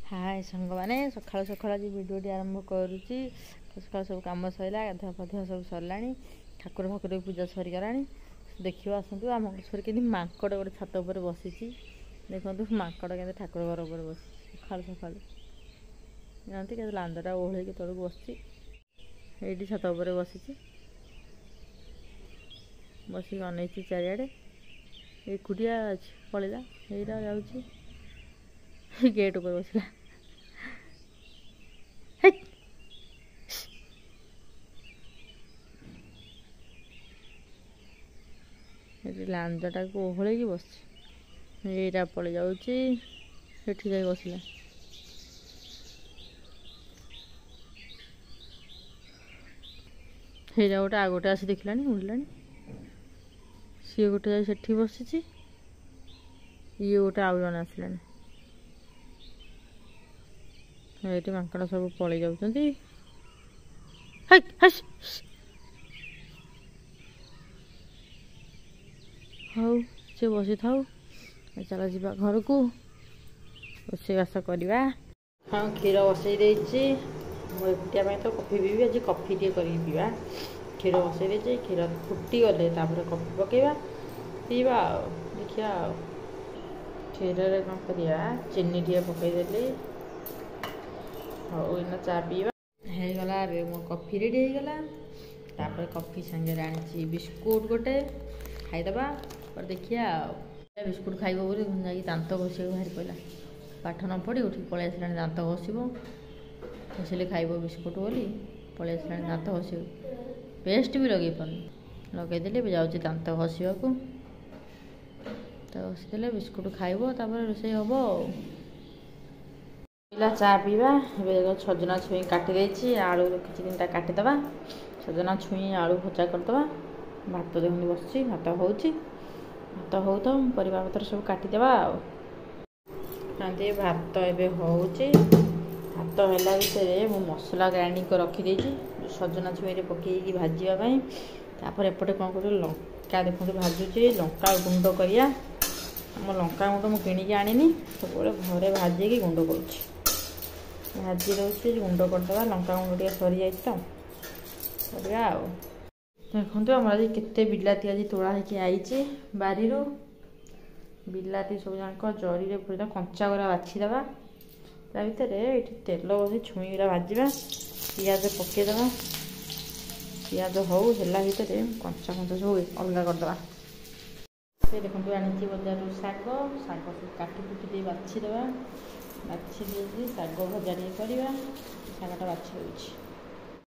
हाय सांग मैंने सकाल सकाल आज भिडियो आरंभ करुच्ची सकाल सब कम सरला गाधुआ पाधुआ सब सरला ठाकुर फाकुर पूजा सरीगला देखिए आसतु आम गचर कि माकड़ गोटे छात उपर बसी देखो माकड़ के ठाकुर घर उपर बस सकाल सकाल जानते के लांदटा ओह्ल तौक बस ये छात उपर बसी बसिक अनैची चारिड़े एकुटिया पलैला यहीटा जाऊँगी गेट ऊपर बसला लांदटा को ओह्ल बस यहीटा पलि जाऊँगी जा बसला हेरा गोटे आ गोटे आसी देखला उड़ला सी गोटे से बसी ये गोटे आउ जन आसला ये माकड़ सब पलि जाऊँगी हाँ सी बसी था चल जा घर को रोषेईबास करवा हाँ क्षीर बसई एकुटिया तो कॉफी पीबी आज कॉफी टे कर पीवा क्षीर बसई क्षीर फुटी गले कॉफी पकेवा पीवा देखिया क्षीर कौन करवा चीनी टे पकईदे हाँ इन चा पीवा होगला मो कॉफी रेडी होगला कॉफी सांगे आनी बिस्कुट गोटे खाईदबा पर देखिया बिस्कुट खाइब बोली जा दांत घषी बाहर पड़ा पाठ न पढ़ी उठी पलि आसा दांत घषब घषिले खाइब बिस्कुट बोली पलि आसा दांत घषी पेस्ट भी लगे पार लगेदेले जाऊँगी दांत घषा को तो घषीदे बिस्कुट खाइब रोषे हम पीला चा पीवा सजना छुई काटी आलू रखी 3टा काटिदबा सजना छुई आलू भजा करदबा भात देखते बस भात हो तो परिवा पत्र सब काटिदेबा भात एवं होचे भात है भितर मु मसला ग्राइंडिंग कर रखी सजना छुई पकईकि भाजापी तापर एपटे कौन कर लंका देखते भाजुचे लंका गुंड करिया आम लंका गुंड मुझे किणिकी आनी सब घरे भाजिकी गुंड करुँच भाजी दूसरी गुंड करदे लंका गुंड टे सरी जाए तो करवा देखते आम आज केते बिलाती आज तोड़ा होती बारी बिलाती सब जाक जरी पूरा कंचा गुरा बाछीदे ता भर ये तेल बस छुई गुरा भाजा पियाज पकईदे पियाज हो भितर कंचा कंचा सब अलग करदे देखते आनी बजार शाग शाग सब काटी कुटी बाछीदे बाछी शाग भजा टे करवा शागटा बाछी दूसरी